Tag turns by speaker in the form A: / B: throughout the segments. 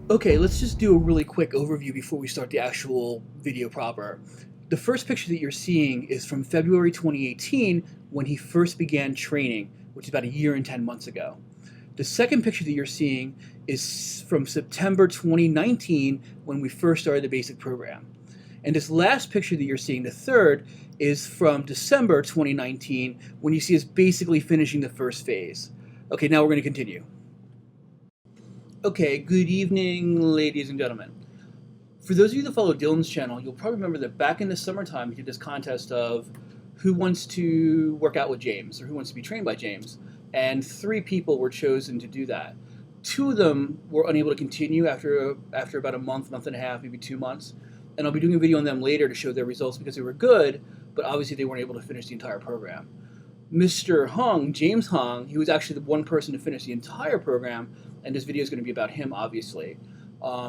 A: Okay, let's just do a really quick overview before we start the actual video proper. The first picture that you're seeing is from February 2018 when he first began training, which is about a year and 10 months ago. The second picture that you're seeing is from September 2019 when we first started the basic program. And this last picture that you're seeing, the third, is from December 2019 when you see us basically finishing the first phase. Okay, now we're going to continue. Okay, good evening, ladies and gentlemen. For those of you that follow Dylan's channel, you'll probably remember that back in the summertime, we did this contest of who wants to work out with James or who wants to be trained by James. And 3 people were chosen to do that. 2 of them were unable to continue after about a month, month and a half, maybe 2 months. And I'll be doing a video on them later to show their results because they were good, but obviously they weren't able to finish the entire program. Mr. Hung, James Hung, he was actually the one person to finish the entire program, and this video is going to be about him, obviously. What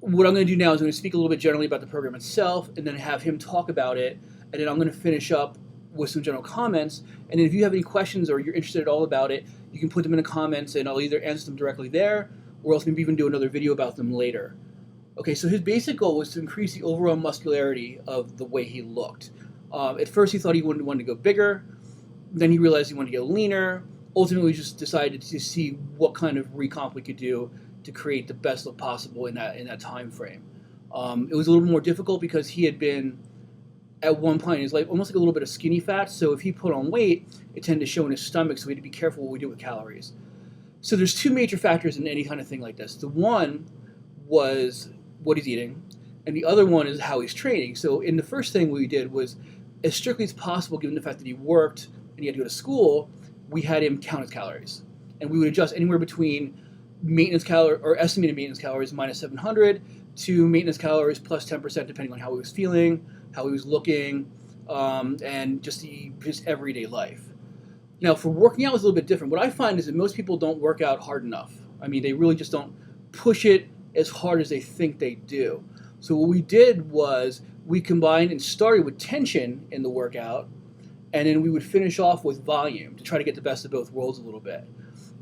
A: I'm going to do now is I'm going to speak a little bit generally about the program itself, and then have him talk about it, and then I'm going to finish up with some general comments. And then if you have any questions or you're interested at all about it, you can put them in the comments, and I'll either answer them directly there, or else maybe even do another video about them later. Okay, so his basic goal was to increase the overall muscularity of the way he looked. At first he thought he wanted to go bigger, then he realized he wanted to get leaner. Ultimately, we just decided to see what kind of recomp we could do to create the best look possible in that time frame. It was a little more difficult because he had been, at one point in his life, almost like a little bit of skinny fat, so if he put on weight, it tended to show in his stomach, so we had to be careful what we did with calories. So there's 2 major factors in any kind of thing like this. The one was what he's eating, and the other one is how he's training. So in the first thing we did was, as strictly as possible, given the fact that he worked and he had to go to school, we had him count his calories. And we would adjust anywhere between maintenance calorie or estimated maintenance calories minus 700 to maintenance calories plus 10%, depending on how he was feeling, how he was looking, and just his everyday life. Now, for working out, was a little bit different. What I find is that most people don't work out hard enough. I mean, they really just don't push it as hard as they think they do. So what we did was we combined and started with tension in the workout, and then we would finish off with volume to try to get the best of both worlds a little bit.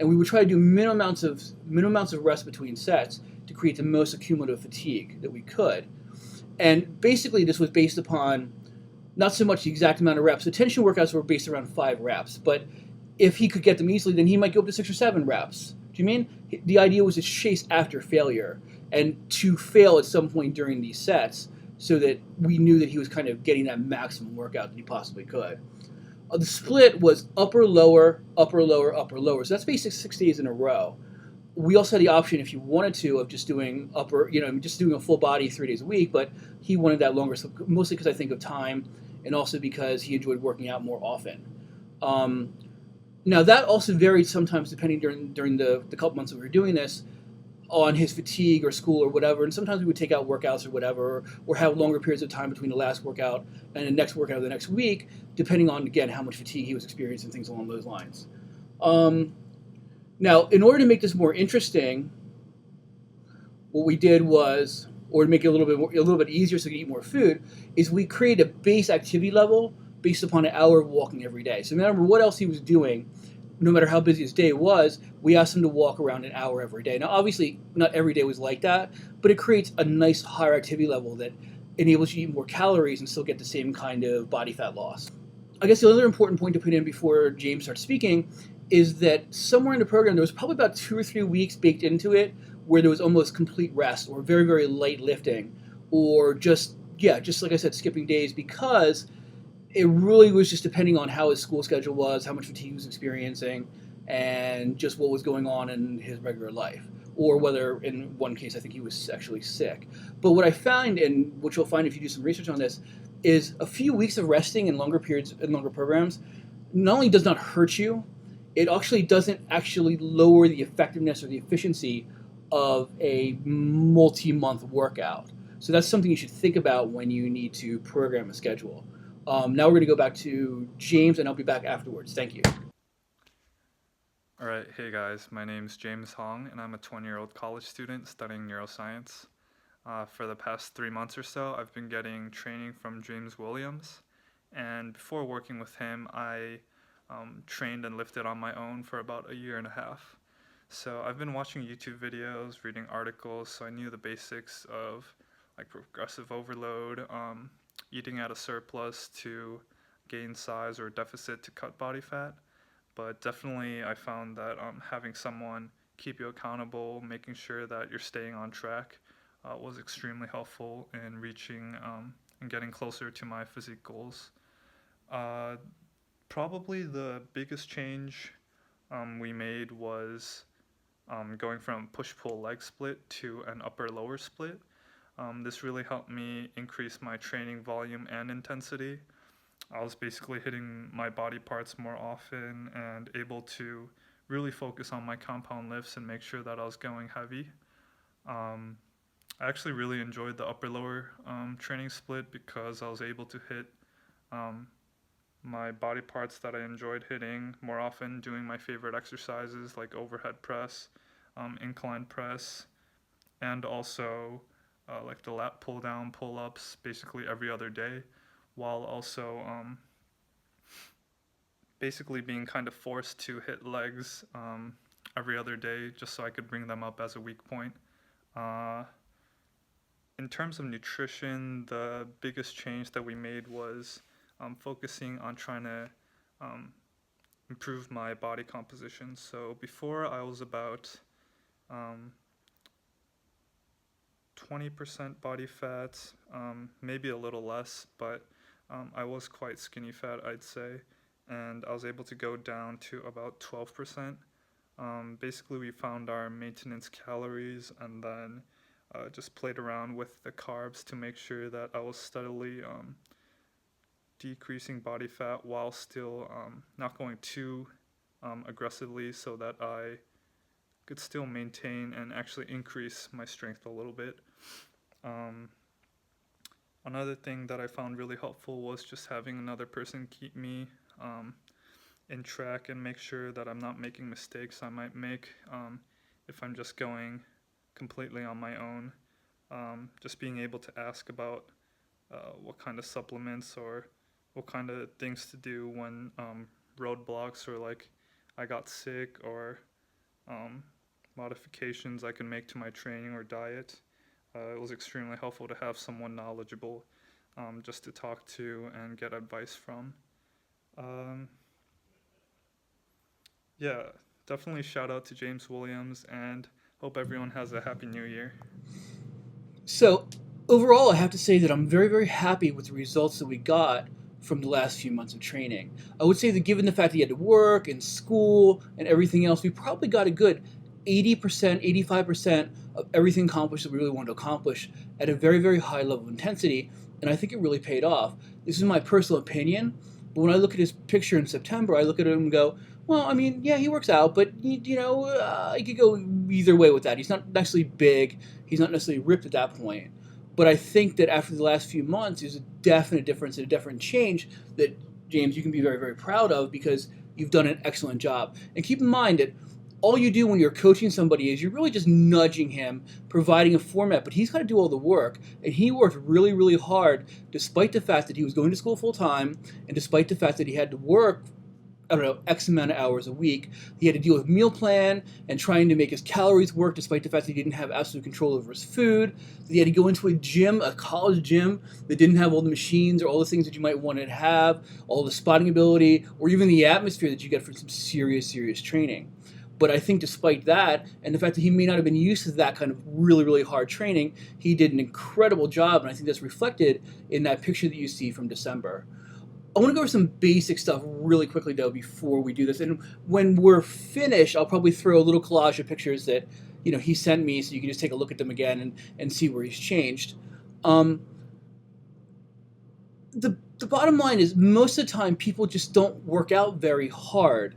A: And we would try to do minimum amounts of rest between sets to create the most accumulative fatigue that we could. And basically this was based upon not so much the exact amount of reps. The tension workouts were based around 5 reps, but if he could get them easily, then he might go up to 6 or 7 reps. Do you mean? The idea was to chase after failure and to fail at some point during these sets so that we knew that he was kind of getting that maximum workout that he possibly could. The split was upper, lower, upper, lower, upper, lower. So that's basically 6 days in a row. We also had the option, if you wanted to, of just doing just doing a full body 3 days a week, but he wanted that longer, so mostly because I think of time and also because he enjoyed working out more often. Now that also varied sometimes depending during the couple months that we were doing this on his fatigue or school or whatever, and sometimes we would take out workouts or whatever, or have longer periods of time between the last workout and the next workout of the next week, depending on, again, how much fatigue he was experiencing, things along those lines. Now, in order to make this more interesting, what we did was, or to make it a little bit easier so you can eat more food, is we created a base activity level based upon an hour of walking every day. So no matter what else he was doing, no matter how busy his day was, we asked him to walk around an hour every day. Now, obviously, not every day was like that, but it creates a nice higher activity level that enables you to eat more calories and still get the same kind of body fat loss. I guess the other important point to put in before James starts speaking is that somewhere in the program, there was probably about 2 or 3 weeks baked into it where there was almost complete rest or very, very light lifting or just like I said, skipping days, because it really was just depending on how his school schedule was, how much fatigue he was experiencing, and just what was going on in his regular life. Or whether, in one case, I think he was actually sick. But what I found, and which you'll find if you do some research on this, is a few weeks of resting in longer periods, in longer programs, not only does not hurt you, it actually doesn't actually lower the effectiveness or the efficiency of a multi-month workout. So that's something you should think about when you need to program a schedule. Now we're going to go back to James, and I'll be back afterwards. Thank you.
B: Alright, hey guys, my name's James Hong, and I'm a 20-year-old college student studying neuroscience. For the past 3 months or so, I've been getting training from James Williams, and before working with him, I trained and lifted on my own for about a year and a half. So I've been watching YouTube videos, reading articles, so I knew the basics of like progressive overload, eating at a surplus to gain size or deficit to cut body fat. But definitely, I found that having someone keep you accountable, making sure that you're staying on track, was extremely helpful in reaching and getting closer to my physique goals. Uh, Probably the biggest change we made was going from push pull leg split to an upper lower split. This really helped me increase my training volume and intensity. I was basically hitting my body parts more often and able to really focus on my compound lifts and make sure that I was going heavy. Um, I actually really enjoyed the upper lower training split because I was able to hit um, my body parts that I enjoyed hitting more often, doing my favorite exercises like overhead press, incline press, and also like the lat pull down, pull ups basically every other day, while also basically being kind of forced to hit legs every other day just so I could bring them up as a weak point. Uh, in terms of nutrition, the biggest change that we made was focusing on trying to um, improve my body composition. So before I was about um, 20% body fat, maybe a little less, but I was quite skinny fat, I'd say, and I was able to go down to about 12%. Basically, we found our maintenance calories and then just played around with the carbs to make sure that I was steadily decreasing body fat while still not going too aggressively so that I could still maintain and actually increase my strength a little bit. Um, Another thing that I found really helpful was just having another person keep me um, in track and make sure that I'm not making mistakes I might make if I'm just going completely on my own. Just being able to ask about what kind of supplements or what kind of things to do when roadblocks or like I got sick or um, modifications I can make to my training or diet. It was extremely helpful to have someone knowledgeable just to talk to and get advice from. Um, yeah, definitely shout out to James Williams and hope everyone has a happy new year.
A: So overall, I have to say that I'm very, very happy with the results that we got from the last few months of training. I would say that given the fact that he had to work and school and everything else, we probably got a good 80%, 85% of everything accomplished that we really wanted to accomplish at a very, very high level of intensity. And I think it really paid off. This is my personal opinion, but when I look at his picture in September, I look at him and go, well, I mean, yeah, he works out, but he could go either way with that. He's not necessarily big. He's not necessarily ripped at that point. But I think that after the last few months, there's a definite difference and a definite change that, James, you can be very, very proud of because you've done an excellent job. And keep in mind that all you do when you're coaching somebody is you're really just nudging him, providing a format, but he's got to do all the work. And he worked really, really hard despite the fact that he was going to school full time and despite the fact that he had to work, I don't know, X amount of hours a week. He had to deal with meal plan and trying to make his calories work despite the fact that he didn't have absolute control over his food. He had to go into a gym, a college gym, that didn't have all the machines or all the things that you might want to have, all the spotting ability, or even the atmosphere that you get from some serious, serious training. But I think despite that, and the fact that he may not have been used to that kind of really, really hard training, he did an incredible job, and I think that's reflected in that picture that you see from December. I want to go over some basic stuff really quickly, though, before we do this. And when we're finished, I'll probably throw a little collage of pictures that he sent me, so you can just take a look at them again and see where he's changed. Um, the bottom line is most of the time people just don't work out very hard.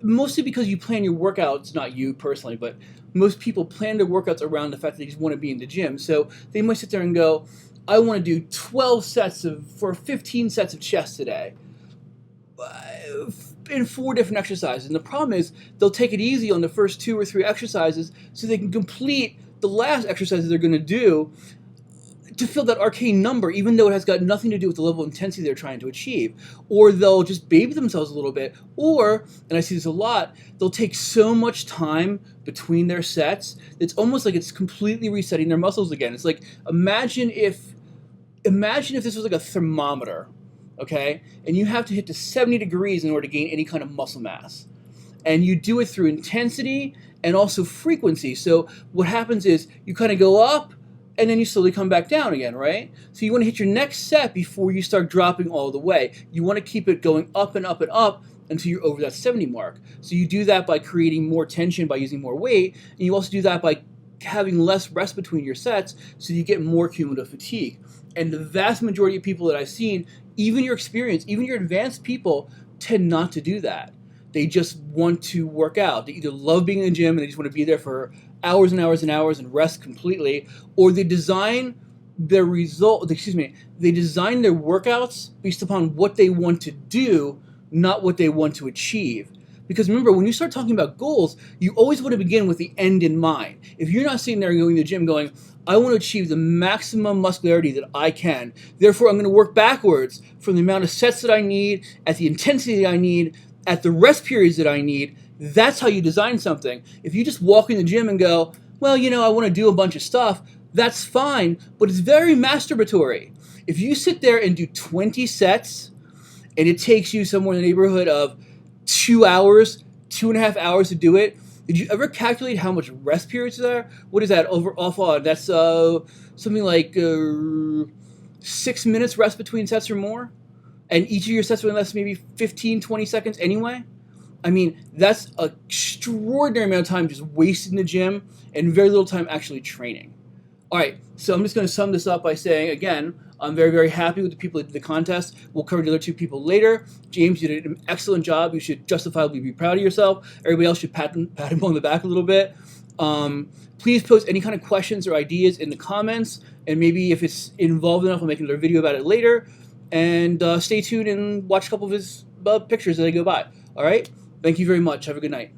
A: Mostly because you plan your workouts, not you personally, but most people plan their workouts around the fact that they just want to be in the gym. So they might sit there and go, I want to do 12 sets for 15 sets of chest today in 4 different exercises. And the problem is they'll take it easy on the first 2 or 3 exercises so they can complete the last exercises they're going to do to fill that arcane number, even though it has got nothing to do with the level of intensity they're trying to achieve. Or they'll just baby themselves a little bit. Or, and I see this a lot, they'll take so much time between their sets, it's almost like it's completely resetting their muscles again. It's like, imagine if this was like a thermometer, okay? And you have to hit to 70 degrees in order to gain any kind of muscle mass. And you do it through intensity and also frequency. So what happens is you kind of go up, and then you slowly come back down again, right? So you want to hit your next set before you start dropping all the way. You want to keep it going up and up and up until you're over that 70 mark. So you do that by creating more tension, by using more weight, and you also do that by having less rest between your sets so you get more cumulative fatigue. And the vast majority of people that I've seen, even your experienced, even your advanced people, tend not to do that. They just want to work out. They either love being in the gym and they just want to be there for hours and hours and hours and rest completely, or they design their they design their workouts based upon what they want to do, not what they want to achieve. Because remember, when you start talking about goals, you always want to begin with the end in mind. If you're not sitting there going to the gym going, I want to achieve the maximum muscularity that I can, therefore I'm going to work backwards from the amount of sets that I need, at the intensity that I need, at the rest periods that I need, that's how you design something. If you just walk in the gym and go, well, I want to do a bunch of stuff, that's fine, but it's very masturbatory. If you sit there and do 20 sets, and it takes you somewhere in the neighborhood of 2 hours, 2.5 hours to do it, did you ever calculate how much rest periods there are? What is that off on? That's something like 6 minutes rest between sets or more? And each of your sets will last maybe 15, 20 seconds anyway? I mean, that's an extraordinary amount of time just wasted in the gym and very little time actually training. All right, so I'm just going to sum this up by saying, again, I'm very, very happy with the people that did the contest. We'll cover the other 2 people later. James, you did an excellent job. You should justifiably be proud of yourself. Everybody else should pat him on the back a little bit. Please post any kind of questions or ideas in the comments, and maybe if it's involved enough, I'll make another video about it later. And stay tuned and watch a couple of his pictures as they go by. All right? Thank you very much. Have a good night.